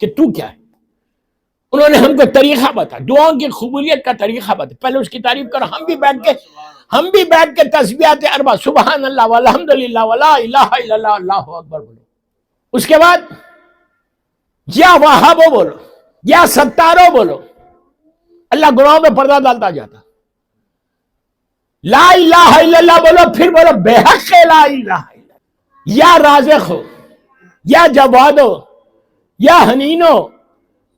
کہ تو کیا ہے. انہوں نے ہم کو طریقہ بتا، دعاؤں کی قبولیت کا طریقہ بتا. پہلے اس کی تعریف کرو. ہم بھی بیٹھ کے تسبیحات اربع سبحان اللہ والحمدللہ ولا الہ الا اللہ اللہ اکبر بولو. اس کے بعد یا وہابو بولو، یا ستارو بولو. اللہ گناہوں میں پردہ ڈالتا جاتا. لا الہ الا اللہ بولو، پھر بولو بے حق لا الہ الا اللہ. یا رازق ہو، یا جواد ہو، یا حنین ہو،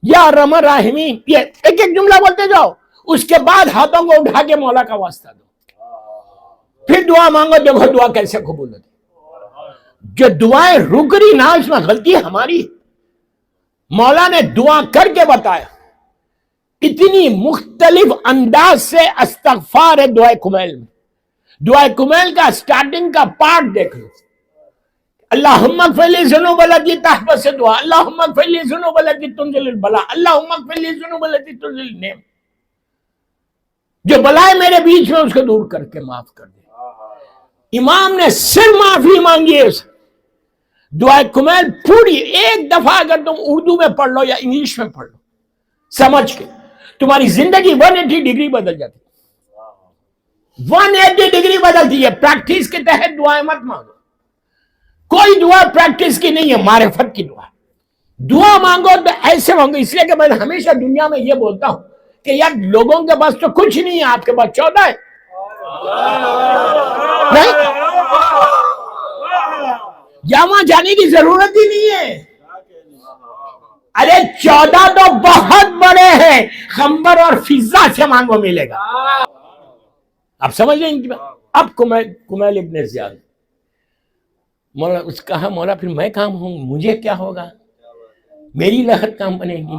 یا ارحم الراحمین، یہ ایک ایک جملہ بولتے جاؤ. اس کے بعد ہاتھوں کو اٹھا کے مولا کا واسطہ دو. پھر دعا مانگو. دیکھو دعا کیسے قبول ہوتی. جو دعائیں رک رہی نا، اس میں غلطی ہماری. مولا نے دعا کر کے بتایا. اتنی مختلف انداز سے استغفار ہے دعائے کمیل میں. دعائے کمیل کا سٹارٹنگ کا پارٹ دیکھ لو. اللہم اغفر لی ذنوب التی تحبس دعا، اللہم اغفر لی ذنوب التی تنزل البلاء، اللہم اغفر لی ذنوب التی تنزل النعم. جو بلائے میرے بیچ میں اس کو دور کر کے معاف کر دے. امام نے صرف معافی مانگی ہے اسے. دعائے کمیل پوری ایک دفعہ اگر تم اردو میں پڑھ لو یا انگلش میں پڑھ لو سمجھ کے، تمہاری زندگی 180 ڈگری بدل جاتی. 180 ڈگری بدلتی ہے. پریکٹس کے تحت دعائیں مت مانگو. کوئی دعا پریکٹس کی نہیں ہے، معرفت کی دعا. دعا مانگو تو ایسے مانگو. اس لیے کہ میں ہمیشہ دنیا میں یہ بولتا ہوں کہ یار لوگوں کے پاس تو کچھ نہیں ہے، آپ کے پاس 14 ہے. نہیں، جامع جانے کی ضرورت ہی نہیں ہے. ارے 14 تو بہت بڑے ہیں. خنبر اور فضہ سے مانگو ملے گا. آپ سمجھ لیں ان کی بات. اب کمیل ابن زیاد مولا اس کہا مولا پھر میں کام ہوں، مجھے کیا ہوگا، میری لخت کام بنے گی.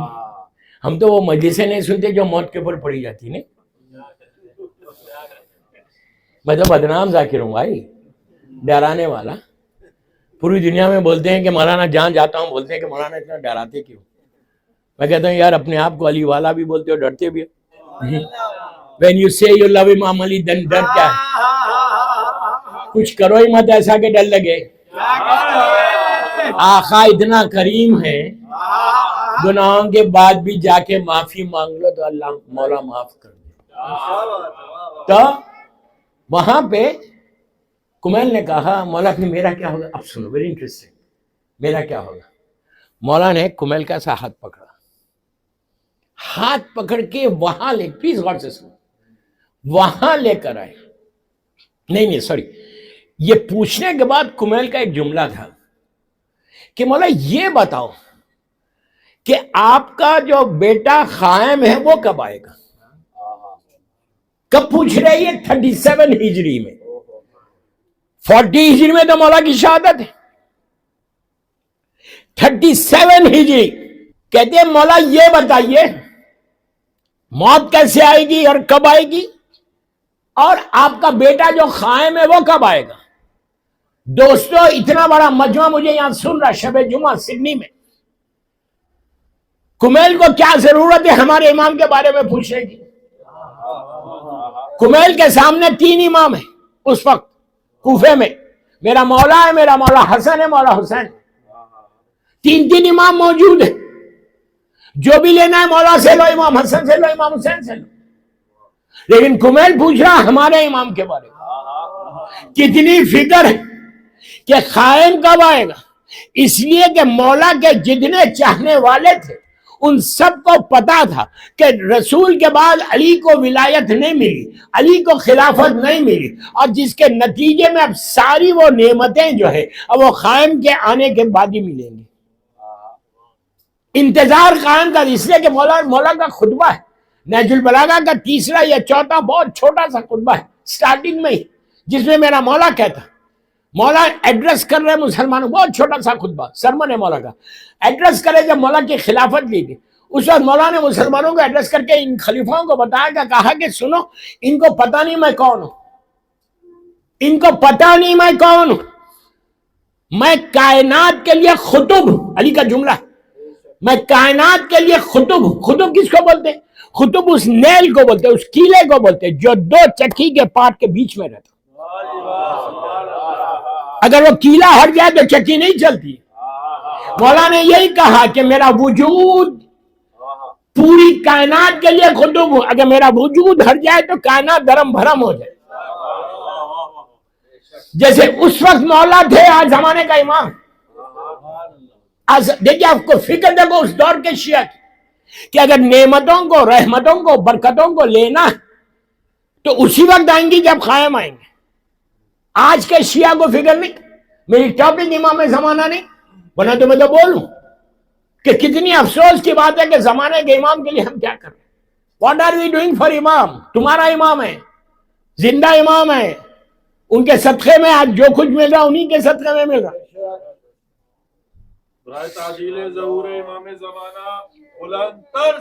ہم تو وہ مجلسیں نہیں سنتے جو موت کے اوپر پڑی جاتی. نہیں، میں تو بدنام ذاکر ہوں بھائی، ڈرانے والا. پوری دنیا میں بولتے ہیں کہ مولانا جہاں جاتا ہوں بولتے ہیں کہ مولانا اتنا ڈراتے کیوں. میں کہتا ہوں یار اپنے آپ کو علی والا بھی بولتے ہو، ڈرتے بھی ہو. When you say you love Imam Ali, then ڈر کیا ہے؟ کچھ کرو ہی مت ایسا کہ ڈر لگے. آقا اتنا کریم ہے، گناہوں کے بعد بھی جا کے معافی مانگ لو تو اللہ مولا معاف کر دے. تو وہاں پہ کمیل نے کہا مولا پھر میرا کیا ہوگا. اب سنو، ویری انٹرسٹنگ. میرا کیا ہوگا. مولا نے کمیل کا سا ہاتھ پکڑا. ہاتھ پکڑ کے وہاں لے، پلیز غور سے سنو، وہاں لے کر آئے. نہیں سوری، یہ پوچھنے کے بعد کمیل کا ایک جملہ تھا کہ مولا یہ بتاؤ کہ آپ کا جو بیٹا قائم ہے وہ کب آئے گا. کب پوچھ رہے ہیں؟ 37 ہجری میں. 40 ہجری میں تو مولا کی شہادت ہے. 37 ہجری کہتے ہیں مولا یہ بتائیے موت کیسے آئے گی اور کب آئے گی، اور آپ کا بیٹا جو قائم ہے وہ کب آئے گا. دوستو اتنا بڑا مجمع مجھے یہاں سن رہا شب جمعہ سڈنی میں. کمیل کو کیا ضرورت ہے ہمارے امام کے بارے میں پوچھنے کی. کمیل کے سامنے 3 امام ہیں اس وقت کوفے میں. میرا مولا ہے، میرا مولا حسن ہے، مولا حسین. 3 امام موجود ہیں. جو بھی لینا ہے مولا سے لو، امام حسن سے لو، امام حسین سے لو. لیکن کمیل پوچھ رہا ہمارے امام کے بارے میں. کتنی فکر ہے کہ قائم کب آئے گا. اس لیے کہ مولا کے جتنے چاہنے والے تھے ان سب کو پتا تھا کہ رسول کے بعد علی کو ولایت نہیں ملی، علی کو خلافت نہیں ملی، اور جس کے نتیجے میں اب ساری وہ نعمتیں جو ہے اب وہ قائم کے آنے کے بعد ہی ملیں گی. انتظار قائم کا. اس لیے کہ مولا کا خطبہ ہے نہج البلاغہ کا 3 یا 4 بہت چھوٹا سا خطبہ ہے سٹارٹنگ میں ہی، جس میں میرا مولا کہتا، مولا ایڈریس کر رہے مسلمانوں، بہت چھوٹا سا خطبہ سرمن ہے مولا کا. ایڈریس کرے جب مولا کی خلافت لی گئی اس وقت مولا نے مسلمانوں کو ایڈریس کر کے ان خلیفوں کو بتایا کہ کہا کہ سنو، ان کو پتہ نہیں میں کون ہوں، ان کو پتہ نہیں میں کون ہوں. میں کائنات کے لیے خطب ہوں. علی کا جملہ، میں کائنات کے لیے خطب ہوں. خطب کس کو بولتے ہیں؟ خطب اس نیل کو بولتے ہیں، اس کیلے کو بولتے ہیں جو 2 چکی کے پارٹ کے بیچ میں رہتا. اگر وہ کیلا ہٹ جائے تو چکی نہیں چلتی. مولا نے یہی کہا کہ میرا وجود پوری کائنات کے لیے خطب ہوں، اگر میرا وجود ہٹ جائے تو کائنات درم بھرم ہو جائے. جیسے اس وقت مولا تھے، آج زمانے کا امام. دیکھیے آپ کو فکر دیکھو اس دور کے شیعہ کی، کہ اگر نعمتوں کو، رحمتوں کو، برکتوں کو لینا تو اسی وقت آئیں گی جب قائم آئیں گے. آج کے شیعہ کو فکر نہیں. میری ٹاپک امام زمانہ نہیں، ورنہ تو میں تو بولوں کہ کتنی افسوس کی بات ہے کہ زمانے کے امام کے لیے ہم کیا کر رہے ہیں. What are we doing for امام؟ تمہارا امام ہے، زندہ امام ہے، ان کے صدقے میں آج جو کچھ مل رہا انہی کے صدقے میں مل رہا. برائے تعجیل ظہور امام زمانہ بلند تر